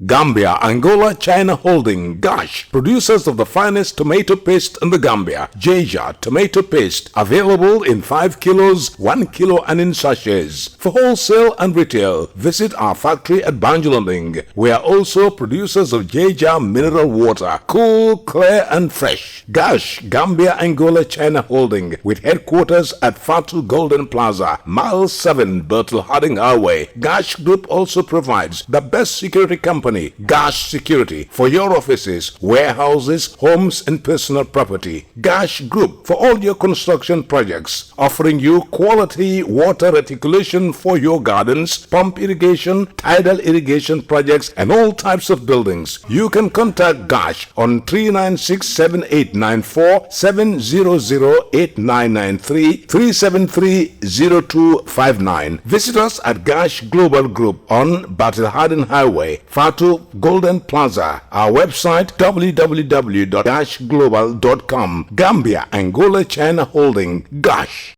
Gambia, Angola, China Holding, Gash, producers of the finest tomato paste in the Gambia. Jaja tomato paste, available in 5 kilos, 1 kilo and in sachets. For wholesale and retail, visit our factory at Banjulanding. We are also producers of Jaja mineral water, cool, clear and fresh. Gash, Gambia, Angola, China Holding, with headquarters at Fatu Golden Plaza, Mile 7, Bertel Harding Highway. Gash Group also provides the best security company, Gash Security, for your offices, warehouses, homes and personal property. Gash Group for all your construction projects, offering you quality water reticulation for your gardens, pump irrigation, tidal irrigation projects and all types of buildings. You can contact Gash on 396-7894, 700-8993, 373-0259. Visit us at Gash Global Group on Bertel Harding Highway, Fatu Golden Plaza. Our website www.gashglobal.com. Gambia, Angola, China Holding, Gash.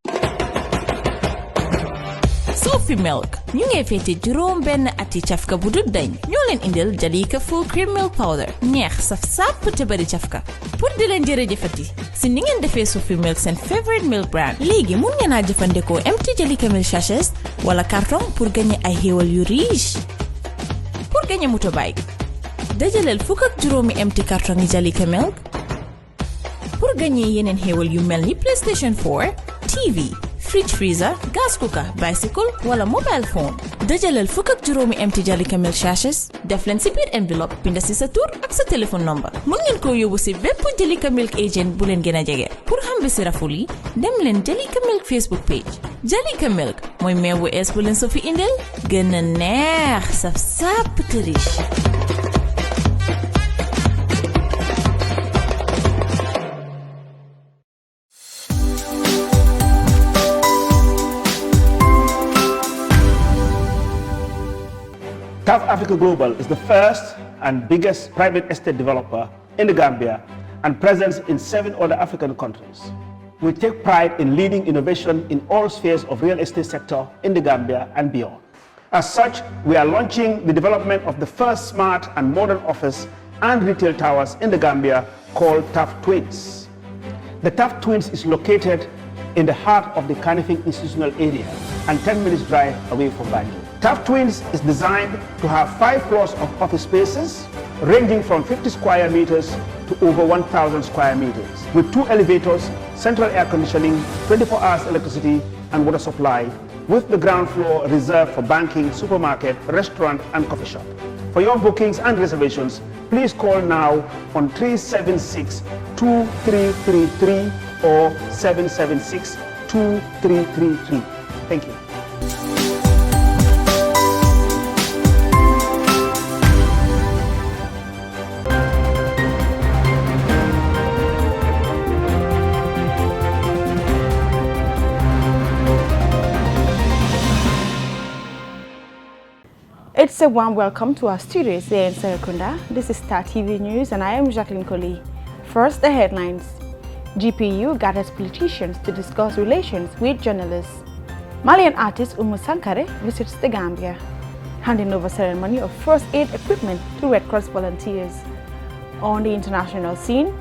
Sophie Milk ñu ngi fété juróom benn ati cafka bu dul dañ ñoo leen indil Jalika full cream milk powder neex saf sàpp te bari cafka pour di leen jërëjëfati si ni ngeen defee Sophie Milk seen favorite milk brand léegi mun ngeen a jëfandikoo empty Jalika milk sachets wala carton pour gagner ay xéewal yu riche. Pour gagner motorbike dajaleel fukk ak juróomi empty carton yi Jalika milk pour gagner yeneen xéewal yu mel ni PlayStation 4, TV, fridge freezer, gas cooker, bicycle wala mobile phone. dajaleel fukk ak juróomi empty Jalika milk sachets def leen si biir enveloppe binda si sa tur ak sa téléphone number. Mun ngeen ko yóbbu si bépp Jalika milk agent bu leen gën a jege. Pour xam bi si raful yi dem leen Jalika milk Facebook page. Jalika milk mooy meew bu ees bu leen so fi indil gën a neex saf sàpp te riche. South Africa Global is the first and biggest private estate developer in the Gambia and present in 7 other African countries. We take pride in leading innovation in all spheres of real estate sector in the Gambia and beyond. As such, we are launching the development of the first smart and modern office and retail towers in the Gambia called TAF Twins. The TAF Twins is located in the heart of the Kanifing institutional area and 10 minutes drive away from Banjul. TAF Twins is designed to have 5 floors of office spaces ranging from 50 square meters to over 1,000 square meters with 2 elevators, central air conditioning, 24 hours electricity and water supply, with the ground floor reserved for banking, supermarket, restaurant and coffee shop. For your bookings and reservations, please call now on 376-2333 or 776-2333. Thank you. It's a warm welcome to our studios here in Serekunda. This is Star TV News and I am Jacqueline Coley. First, the headlines. GPU gathers politicians to discuss relations with journalists. Malian artist SANGAREH visits the Gambia. Handing over ceremony of first aid equipment to Red Cross volunteers. On the international scene,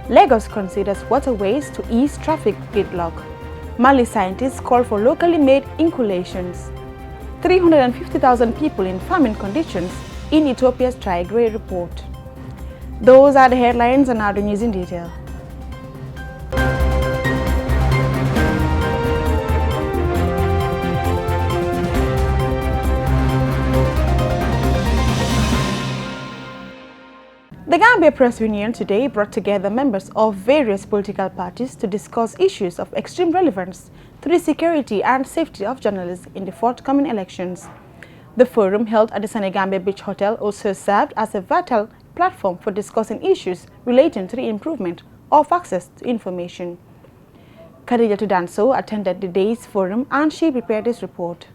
Lagos considers waterways to ease traffic gridlock. Mali scientists call for locally made inoculations. 350,000 people in famine conditions in Ethiopia's TIGRAY report. Those are the headlines and now the news in detail. The Gambia Press Union today brought together members of various political parties to discuss issues of extreme relevance to the security and safety of journalists in the forthcoming elections. The forum held at the Senegambia Beach Hotel also served as a vital platform for discussing issues relating to the improvement of access to information. Khadija Tudanso attended the day's forum and she prepared this report.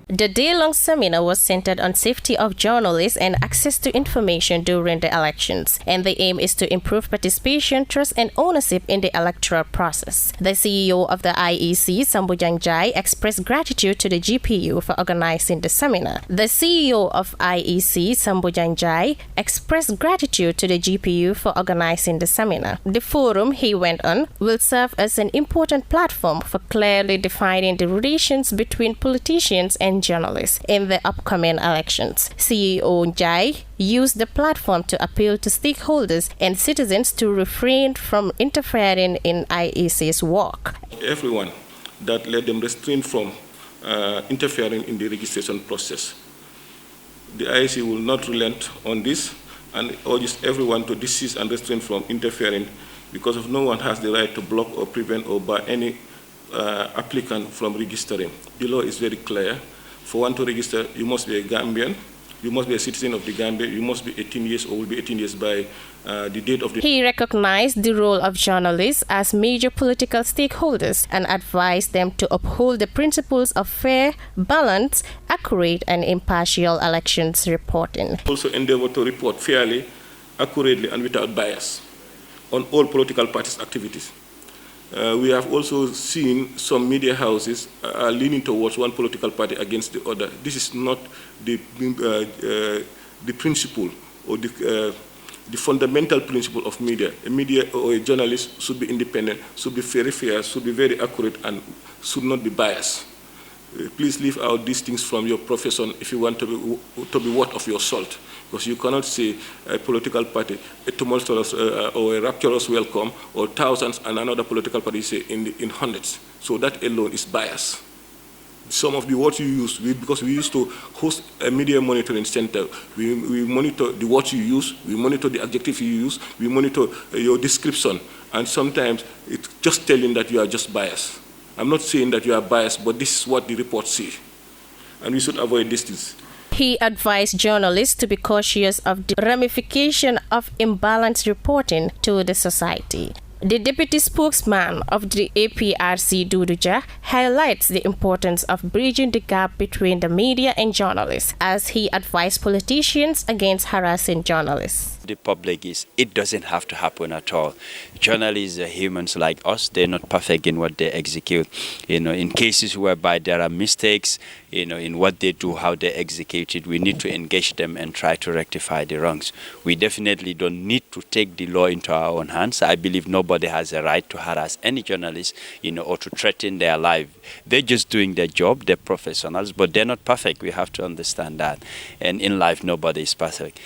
The day-long seminar was centered on safety of journalists and access to information during the elections, and the aim is to improve participation, trust, and ownership in the electoral process. The CEO of the IEC, Sambojang Jai, expressed gratitude to the GPU for organizing the seminar. The CEO of IEC, Sambojang Jai, expressed gratitude to the GPU for organizing the seminar. The forum, he went on, will serve as an important platform for clearly defining the relations between politicians and journalists in the upcoming elections. CEO Jai used the platform to appeal to stakeholders and citizens to refrain from interfering in IEC's work. Everyone that let them restrain from interfering in the registration process. The IEC will not relent on this and urges everyone to desist and restrain from interfering, because no one has the right to block or prevent or bar any applicant from registering. The law is very clear. For one to register, you must be a Gambian, you must be a citizen of the Gambia, you must be 18 years or will be 18 years by the date of the... He recognized the role of journalists as major political stakeholders and advised them to uphold the principles of fair, balanced, accurate, and impartial elections reporting. Also endeavor to report fairly, accurately, and without bias on all political parties' activities. We have also seen some media houses leaning towards one political party against the other. This is not the principle or the fundamental principle of media. A media or a journalist should be independent, should be very fair, should be very accurate, and should not be biased. Please leave out these things from your profession if you want to be worth of your salt, because you cannot say a political party a tumultuous or a rapturous welcome, or thousands, and another political party say in hundreds. So that alone is bias. Some of the words you use, because we used to host a media monitoring center, we monitor the words you use, we monitor the adjective you use, we monitor your description, and sometimes it's just telling that you are just biased. I'm not saying that you are biased, but this is what the reports say, and we should avoid this. He advised journalists to be cautious of the ramification of imbalanced reporting to the society. The deputy spokesman of the APRC, DOUDOU, highlights the importance of bridging the gap between the media and journalists, as he advised politicians against harassing journalists. The public is, it doesn't have to happen at all. Journalists are humans like us. They're not perfect in what they execute. In cases whereby there are mistakes, in what they do, how they execute it, we need to engage them and try to rectify the wrongs. We definitely don't need to take the law into our own hands. I believe nobody has a right to harass any journalist, or to threaten their life. They're just doing their job. They're professionals, but they're not perfect. We have to understand that. And in life, nobody is perfect.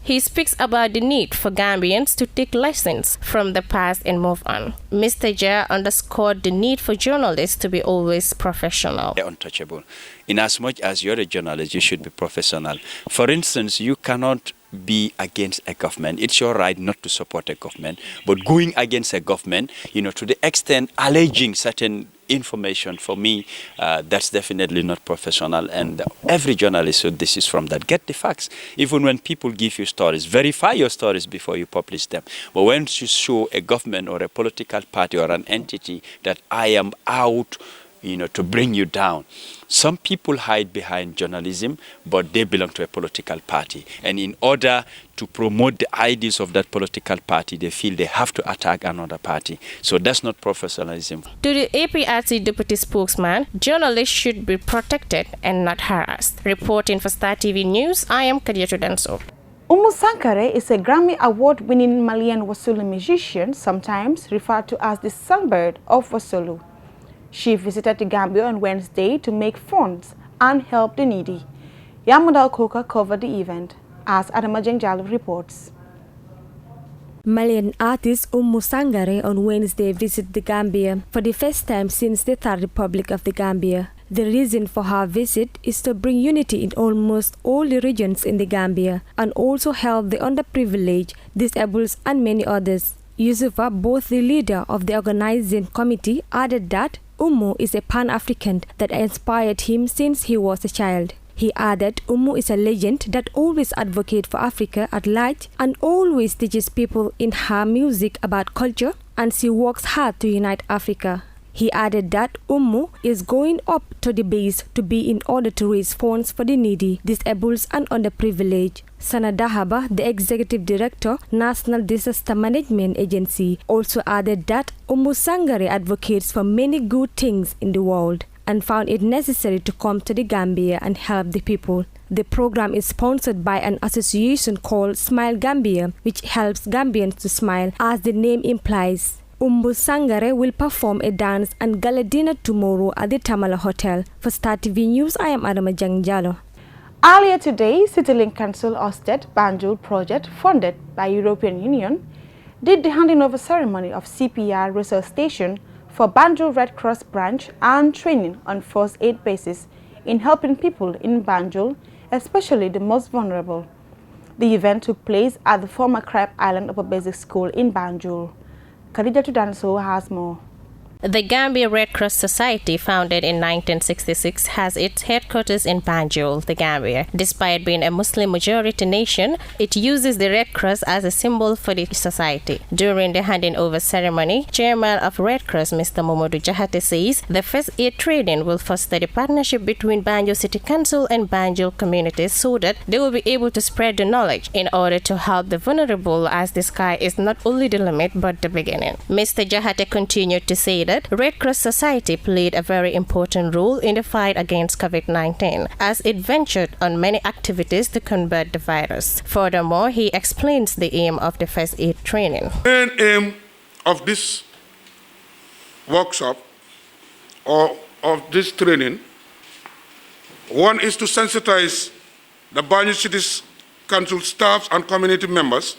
He speaks about the need for Gambians to take lessons from the past and move on. Mr. Jai underscored the need for journalists to be always professional. They're untouchable. In as much as you're a journalist, you should be professional. For instance, you cannot be against a government. It's your right not to support a government, but going against a government, to the extent alleging certain information, for me, that's definitely not professional. And every journalist should desist from that. Get the facts. Even when people give you stories, verify your stories before you publish them. But when you show a government or a political party or an entity that I am out, to bring you down. Some people hide behind journalism, but they belong to a political party. And in order to promote the ideas of that political party, they feel they have to attack another party. So that's not professionalism. To the APRC deputy spokesman, journalists should be protected and not harassed. Reporting for Star TV News, I am Kadiatu Danso. OUMOU SANGAREH is a Grammy Award-winning Malian Wassoulou musician, sometimes referred to as the songbird of Wassoulou. She visited the Gambia on Wednesday to make funds and help the needy. Yamudal Koka covered the event, as Adama Jengjalo reports. Malian artist OUMOU SANGAREH on Wednesday visited the Gambia for the first time since the Third Republic of the Gambia. The reason for her visit is to bring unity in almost all the regions in the Gambia and also help the underprivileged, disabled and many others. Yusufa, both the leader of the organizing committee, added that OUMOU is a Pan-African that inspired him since he was a child. He added OUMOU is a legend that always advocates for Africa at large and always teaches people in her music about culture, and she works hard to unite Africa. He added that OUMOU is going up to the base to be in order to raise funds for the needy, disabled and underprivileged. Sana Dahaba, the executive director, National Disaster Management Agency, also added that OUMOU SANGAREH advocates for many good things in the world and found it necessary to come to the Gambia and help the people. The program is sponsored by an association called Smile Gambia, which helps Gambians to smile, as the name implies. OUMOU SANGAREH will perform a dance and gala dinner tomorrow at the Tamala Hotel. For Star TV News, I am Adama Jangjalo. Earlier today, CityLink Council hosted Banjul project funded by European Union did the handing over ceremony of CPR research station for Banjul Red Cross branch and training on first aid basis in helping people in Banjul, especially the most vulnerable. The event took place at the former Crab Island Upper Basic School in Banjul. Khadija Tudanso has more. The Gambia Red Cross Society, founded in 1966, has its headquarters in Banjul, the Gambia. Despite being a Muslim-majority nation, it uses the Red Cross as a symbol for the society. During the handing over ceremony, Chairman of Red Cross, Mr. Momodu Jahate, says the first aid training will foster the partnership between Banjul City Council and Banjul communities so that they will be able to spread the knowledge in order to help the vulnerable, as the sky is not only the limit but the beginning. Mr. Jahate continued to say that Red Cross Society played a very important role in the fight against COVID-19 as it ventured on many activities to combat the virus. Furthermore, he explains the aim of the first aid training. The main aim of this workshop or of this training, one is to sensitize the Banjul City Council staffs and community members,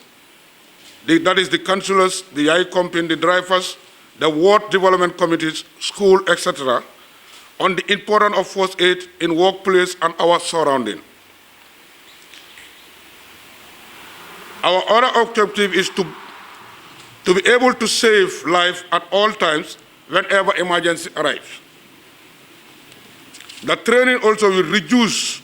that is the councillors, the I-Company, the drivers, the ward development committees, school, etc., on the importance of first aid in workplace and our surrounding. Our other objective is to be able to save life at all times whenever emergency arrives. The training also will reduce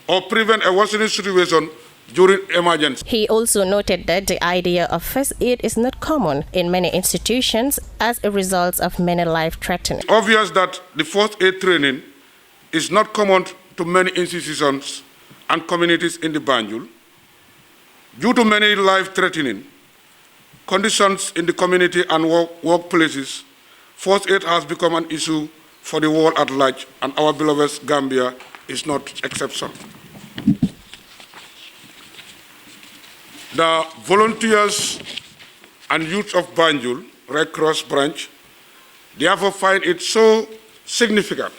or prevent a worsening situation during emergency. He also noted that the idea of first aid is not common in many institutions as a result of many life-threatening. It's obvious that the first aid training is not common to many institutions and communities in the Banjul. Due to many life-threatening conditions in the community and workplaces, first aid has become an issue for the world at large, and our beloved Gambia is not exception. The volunteers and youth of Banjul, Red Cross branch, therefore find it so significant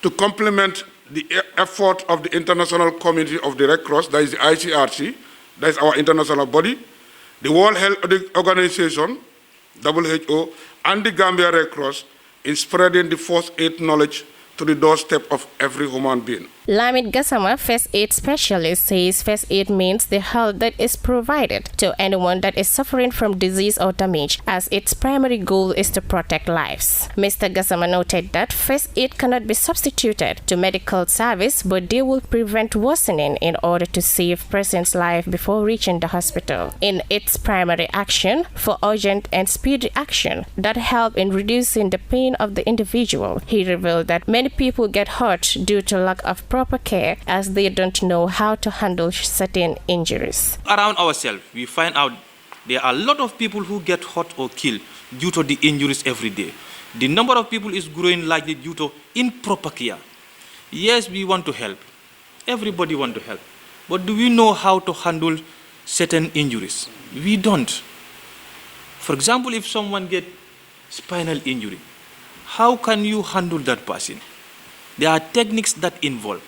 to complement the effort of the international community of the Red Cross, that is the ICRC, that is our international body, the World Health Organization, WHO, and the Gambia Red Cross in spreading the first aid knowledge to the doorstep of every human being. Lamid Gassama, first aid specialist, says first aid means the help that is provided to anyone that is suffering from disease or damage, as its primary goal is to protect lives. Mr. Gassama noted that first aid cannot be substituted to medical service, but they will prevent worsening in order to save person's life before reaching the hospital. In its primary action for urgent and speedy action that help in reducing the pain of the individual, he revealed that many people get hurt due to lack of proper care as they don't know how to handle certain injuries. Around ourselves, we find out there are a lot of people who get hurt or killed due to the injuries every day. The number of people is growing largely due to improper care. Yes, we want to help. Everybody wants to help. But do we know how to handle certain injuries? We don't. For example, if someone gets spinal injury, how can you handle that person? There are techniques that involve.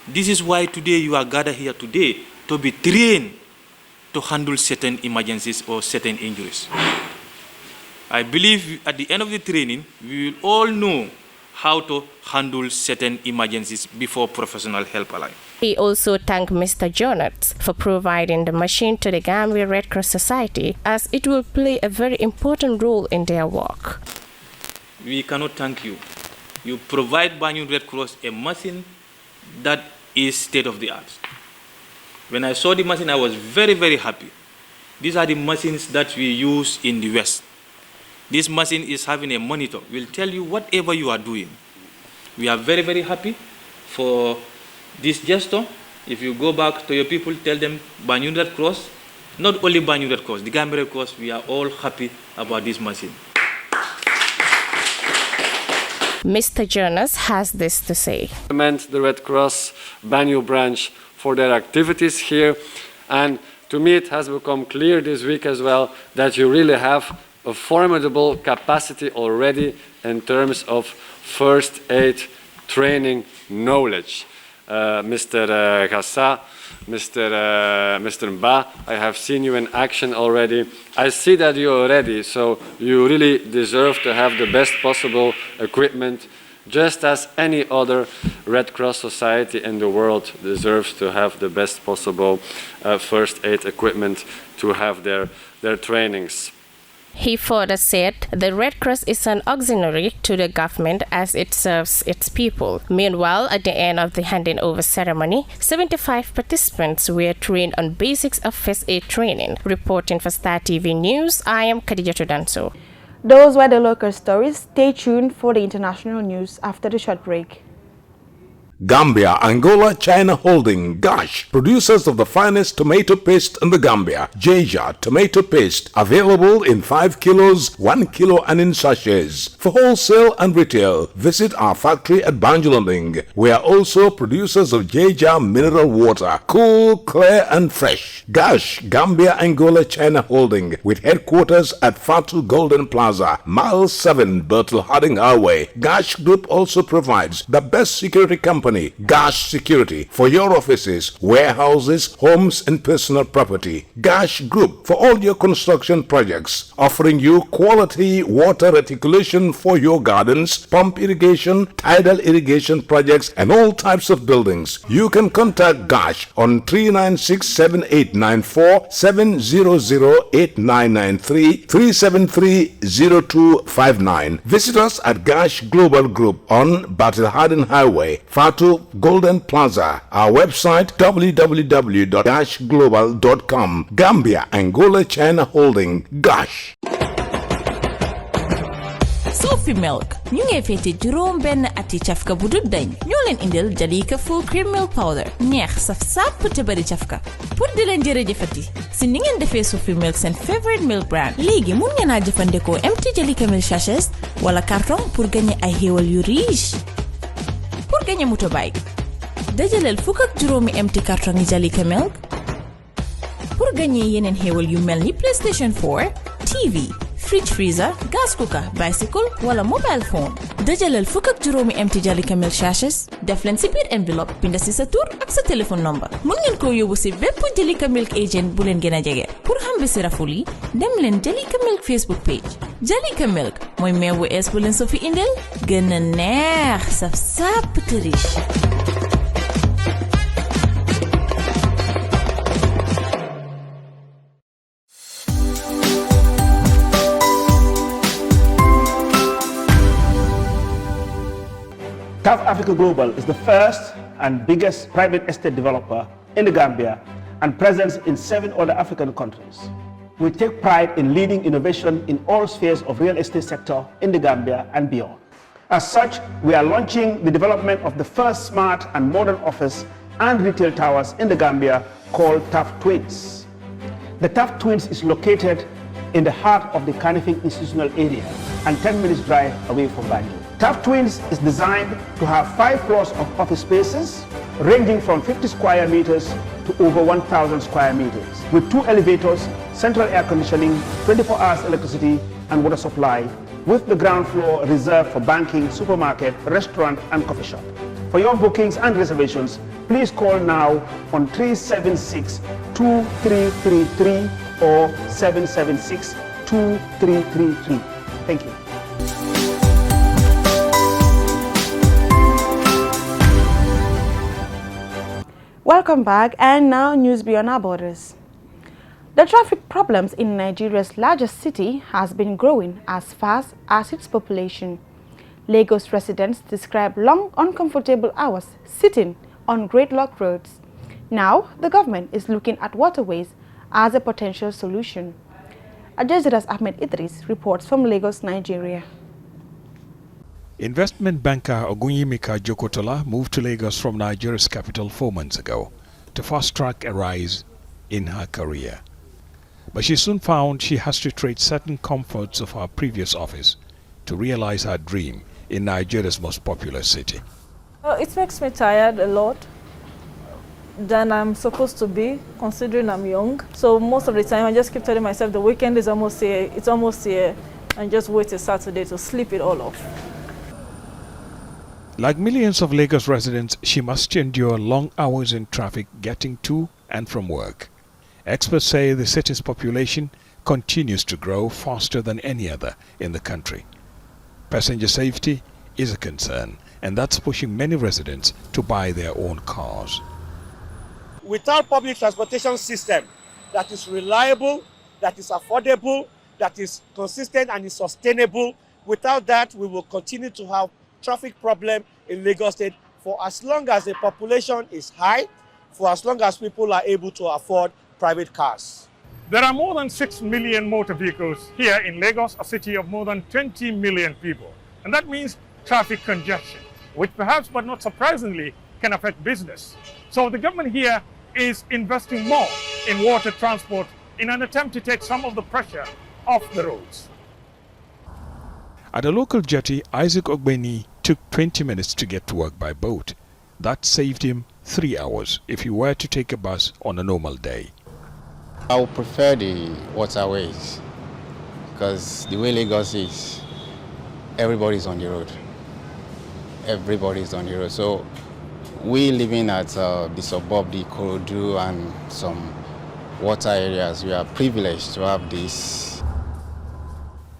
This is why today you are gathered here today to be trained to handle certain emergencies or certain injuries. I believe at the end of the training, we will all know how to handle certain emergencies before professional help arrive. He also thanked Mr. Jonas for providing the machine to the Gambia Red Cross Society, as it will play a very important role in their work. We cannot thank you. You provide Banjul Red Cross a machine that is state of the art. When I saw the machine, I was very, very happy. These are the machines that we use in the West. This machine is having a monitor. Will tell you whatever you are doing. We are very, very happy for this gesture. If you go back to your people, tell them Banjul Red Cross, not only Banjul Red Cross, the Gambia Red Cross, we are all happy about this machine. Mr. Jonas has this to say. I commend the Red Cross Banjul branch for their activities here, and to me it has become clear this week as well that you really have a formidable capacity already in terms of first aid training knowledge. Mr. Gassa, Mr. Mba, I have seen you in action already. I see that you are ready, so you really deserve to have the best possible equipment, just as any other Red Cross society in the world deserves to have the best possible first aid equipment to have their trainings. He further said the Red Cross is an auxiliary to the government as it serves its people. Meanwhile, at the end of the handing over ceremony, 75 participants were trained on basics of first aid training. Reporting for Star TV News, I am Khadija Tudanso. Those were the local stories. Stay tuned for the international news after the short break. Gambia, Angola, China Holding, Gosh, producers of the finest tomato paste in the Gambia. Jaja tomato paste, available in 5 kilos, 1 kilo and in sachets. For wholesale and retail, visit our factory at Banjulanding. We are also producers of Jaja mineral water, cool, clear and fresh. Gosh, Gambia, Angola, China Holding, with headquarters at Fatu Golden Plaza, Mile 7, Bertel Harding Highway. Gosh Group also provides the best security company, Gash Security, for your offices, warehouses, homes and personal property. Gash Group for all your construction projects, offering you quality water reticulation for your gardens, pump irrigation, tidal irrigation projects and all types of buildings. You can contact Gash on 396-7894, 700-8993, 373-0259. Visit us at Gash Global Group on Battle Harden Highway, Fatu Golden Plaza. Our website www.gashglobal.com. Gambia, Angola, China Holding, Gash. Sophie Milk ñu ngi fété juróom benn ati cafka bu dut dañ ñoo leen indil Jalika full cream milk powder neex saf sàpp te bari cafka pour di leen jërëjëfati si ni ngeen defee Sophie Milk seen favorite milk brand léegi mun ngeen a jëfandikoo empty Jalika milk sachets wala carton pour gagner ay xéewal yu riche. Pour gagner motorbike dajaleel fukk ak juróomi empty carton yi Jalika milk pour gagner yeneen xéewal yu mel ni PlayStation 4, TV, fridge freezer, gas cooker, bicycle wala mobile phone. dajaleel fukk ak juróomi empty Jalika milk sachets def leen si biir enveloppe binda si sa tur ak sa téléphone number. Mun ngeen ko yóbbu si bépp Jalika milk agent bu leen gën a jege. Pour xam bi si raful yi dem leen Jalika milk Facebook page. Jalika milk mooy meew bu ees bu leen so fi indil gën a neex saf sàpp te riche. South Africa Global is the first and biggest private estate developer in the Gambia and present in 7 other African countries. We take pride in leading innovation in all spheres of real estate sector in the Gambia and beyond. As such, we are launching the development of the first smart and modern office and retail towers in the Gambia called TAF Twins. The TAF Twins is located in the heart of the Kanifing institutional area and 10 minutes drive away from Banjul. TAF Twins is designed to have 5 floors of office spaces ranging from 50 square meters to over 1,000 square meters with 2 elevators, central air conditioning, 24 hours electricity and water supply, with the ground floor reserved for banking, supermarket, restaurant and coffee shop. For your bookings and reservations, please call now on 376-2333 or 776-2333. Thank you. Welcome back, and now news beyond our borders. The traffic problems in Nigeria's largest city has been growing as fast as its population. Lagos residents describe long, uncomfortable hours sitting on Great Lock roads. Now, the government is looking at waterways as a potential solution. Al Jazeera's Ahmed Idris reports from Lagos, Nigeria. Investment banker OGUNYIMIKA JOKOTOLA moved to Lagos from Nigeria's capital 4 months ago to fast-track a rise in her career. But she soon found she has to trade certain comforts of her previous office to realize her dream in Nigeria's most populous city. It makes me tired a lot than I'm supposed to be, considering I'm young. So most of the time I just keep telling myself the weekend is almost here, it's almost here, and just wait till Saturday to sleep it all off. Like millions of Lagos residents, she must endure long hours in traffic getting to and from work. Experts say the city's population continues to grow faster than any other in the country. Passenger safety is a concern, and that's pushing many residents to buy their own cars. Without public transportation system that is reliable, that is affordable, that is consistent and is sustainable, without that we will continue to have traffic problem in Lagos State for as long as the population is high, for as long as people are able to afford private cars. There are more than 6 million motor vehicles here in Lagos, a city of more than 20 million people. And that means traffic congestion, which perhaps but not surprisingly can affect business. So the government here is investing more in water transport in an attempt to take some of the pressure off the roads. At a local jetty, Isaac Ogbeni took 20 minutes to get to work by boat. That saved him 3 hours if he were to take a bus on a normal day. I would prefer the waterways because the way Lagos is, everybody's on the road. Everybody's on the road. So we living at the suburb, the Korodu and some water areas, we are privileged to have this.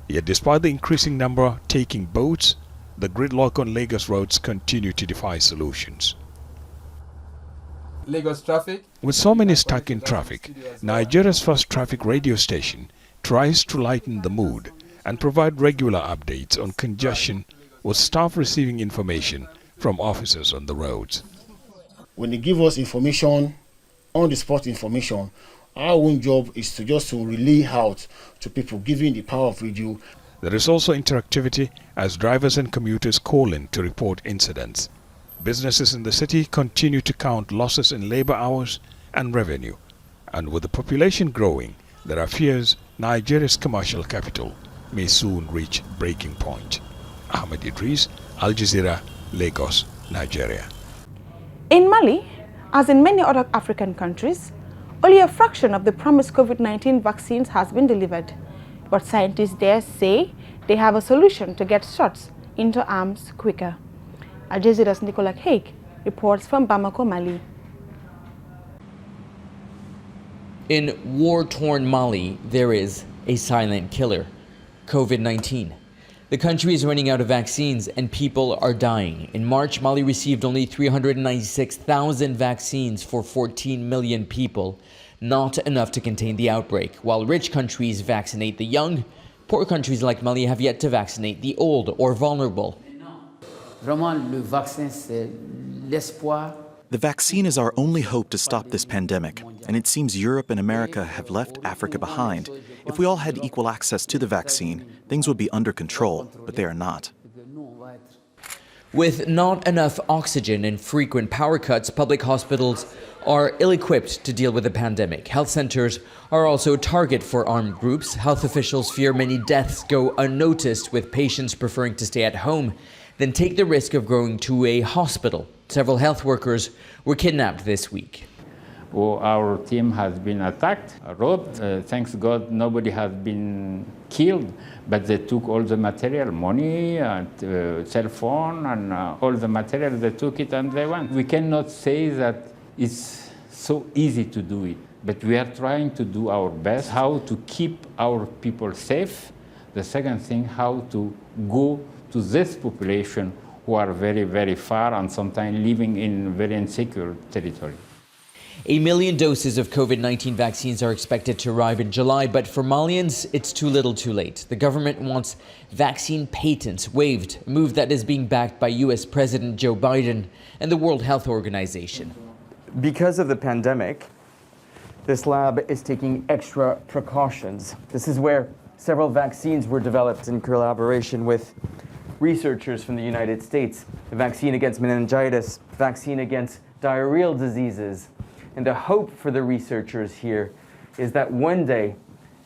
Yet despite the increasing number taking boats, the gridlock on Lagos roads continue to defy solutions. Lagos traffic. With so many stuck in traffic, Nigeria's first traffic radio station tries to lighten the mood and provide regular updates on congestion, with staff receiving information from officers on the roads. When they give us information, on-the-spot information, our own job is to just relay out to people, giving the power of radio. There is also interactivity as drivers and commuters call in to report incidents. Businesses in the city continue to count losses in labor hours and revenue. And with the population growing, there are fears Nigeria's commercial capital may soon reach breaking point. Ahmed Idris, Al Jazeera, Lagos, Nigeria. In Mali, as in many other African countries, only a fraction of the promised COVID-19 vaccines has been delivered. But scientists there say they have a solution to get shots into arms quicker. Al Jazeera's Nicola Haig reports from Bamako, Mali. In war-torn Mali, there is a silent killer, COVID-19. The country is running out of vaccines and people are dying. In March, Mali received only 396,000 vaccines for 14 million people, not enough to contain the outbreak. While rich countries vaccinate the young, poor countries like Mali have yet to vaccinate the old or vulnerable. The vaccine is our only hope to stop this pandemic, and it seems Europe and America have left Africa behind. If we all had equal access to the vaccine, things would be under control, but they are not. With not enough oxygen and frequent power cuts, public hospitals are ill-equipped to deal with the pandemic. Health centers are also a target for armed groups. Health officials fear many deaths go unnoticed, with patients preferring to stay at home than take the risk of going to a hospital. Several health workers were kidnapped this week. Our team has been attacked, robbed. Thanks God, nobody has been killed, but they took all the material, money, and cell phone, and all the material. They took it and they went. We cannot say that it's so easy to do it, but we are trying to do our best, how to keep our people safe. The second thing, how to go to this population who are very, very far and sometimes living in very insecure territory. 1 million doses of COVID-19 vaccines are expected to arrive in July, but for Malians, it's too little too late. The government wants vaccine patents waived, a move that is being backed by US President Joe Biden and the World Health Organization. Because of the pandemic, This lab is taking extra precautions. This is where several vaccines were developed in collaboration with researchers from the United States. A vaccine against meningitis, vaccine against diarrheal diseases. And the hope for the researchers here is that one day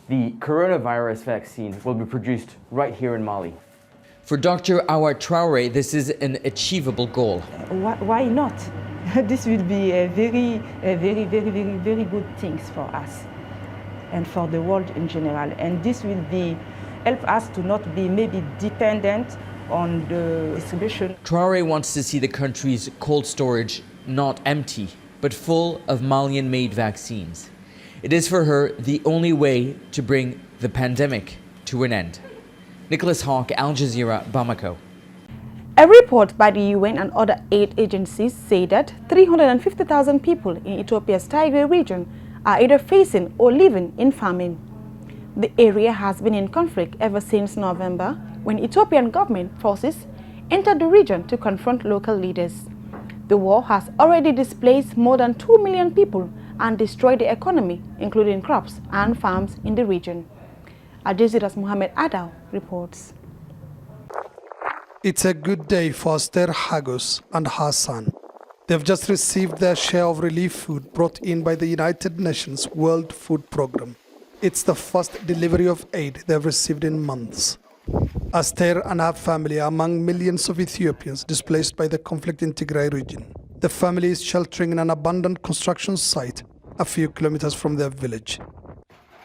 the coronavirus vaccine will be produced right here in Mali. For Dr. Awa Traore, this is an achievable goal. Why not? This will be a very good thing for us and for the world in general. And this will help us to not be maybe dependent on the distribution. Traore wants to see the country's cold storage not empty, but full of Malian-made vaccines. It is for her the only way to bring the pandemic to an end. Nicholas Hawk, Al Jazeera, Bamako. A report by the UN and other aid agencies say that 350,000 people in Ethiopia's TIGRAY region are either facing or living in famine. The area has been in conflict ever since November, when Ethiopian government forces entered the region to confront local leaders. The war has already displaced more than 2 million people and destroyed the economy, including crops and farms in the region. Al Jazeera's Mohammed Adal reports. It's a good day for ASTER, HAGOS and her son. They've just received their share of relief food brought in by the United Nations World Food Programme. It's the first delivery of aid they've received in months. ASTER and her family are among millions of Ethiopians displaced by the conflict in TIGRAY region. The family is sheltering in an abandoned construction site a few kilometers from their village.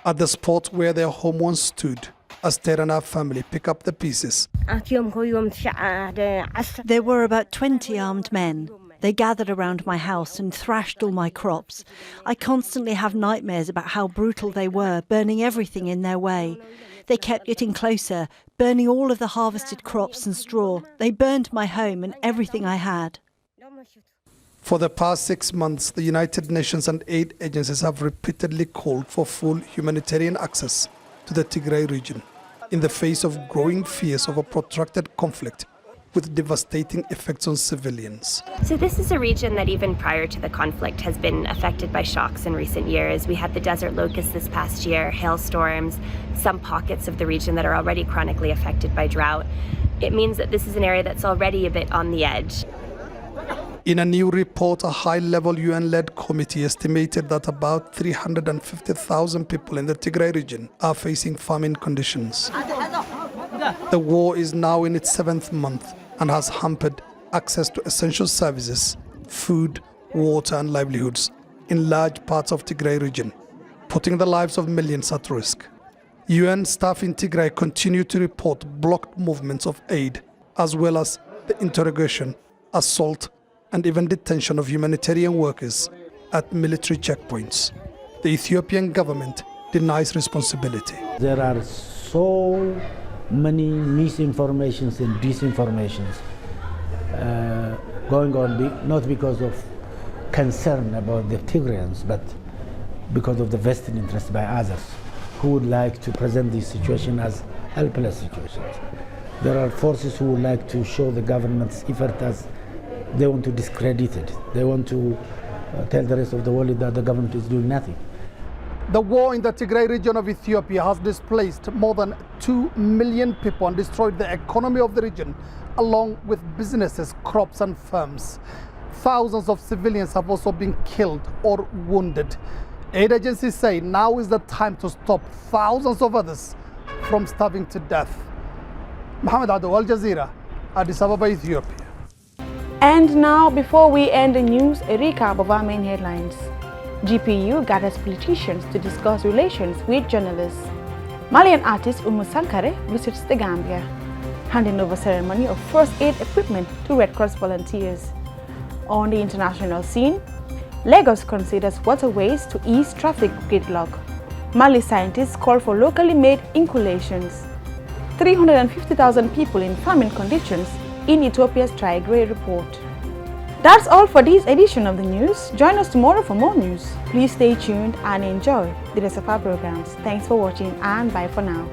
At the spot where their home once stood, ASTER and her family pick up the pieces. There were about 20 armed men. They gathered around my house and thrashed all my crops. I constantly have nightmares about how brutal they were, burning everything in their way. They kept getting closer, burning all of the harvested crops and straw. They burned my home and everything I had. For the past 6 months, the United Nations and aid agencies have repeatedly called for full humanitarian access to the TIGRAY region in the face of growing fears of a protracted conflict with devastating effects on civilians. So this is a region that even prior to the conflict has been affected by shocks in recent years. We had the desert locust this past year, hailstorms, some pockets of the region that are already chronically affected by drought. It means that this is an area that's already a bit on the edge. In a new report, a high-level UN-led committee estimated that about 350,000 people in the TIGRAY region are facing famine conditions. The war is now in its 7th month and has hampered access to essential services, food, water and livelihoods in large parts of TIGRAY region, putting the lives of millions at risk. UN staff in TIGRAY continue to report blocked movements of aid, as well as the interrogation, assault and even detention of humanitarian workers at military checkpoints. The Ethiopian government denies responsibility. There are so many misinformations and disinformations going on, not because of concern about the Tigrayans, but because of the vested interest by others who would like to present this situation as helpless situations. There are forces who would like to show the government's effort as they want to discredit it. They want to tell the rest of the world that the government is doing nothing. The war in the TIGRAY region of Ethiopia has displaced more than 2 million people and destroyed the economy of the region, along with businesses, crops and farms. Thousands of civilians have also been killed or wounded. Aid agencies say now is the time to stop thousands of others from starving to death. Mohammed Adou, Al Jazeera, Addis Ababa, Ethiopia. And now, before we end the news, a recap of our main headlines. GPU gathers politicians to discuss relations with journalists. Malian artist OUMOU SANGAREH visits the Gambia. Handing over ceremony of first aid equipment to Red Cross volunteers. On the international scene, Lagos considers waterways to ease traffic gridlock. Mali scientists call for locally made inoculations. 350,000 people in famine conditions in Ethiopia's TIGRAY report. That's all for this edition of the news. Join us tomorrow for more news. Please stay tuned and enjoy the rest of our programs. Thanks for watching and bye for now.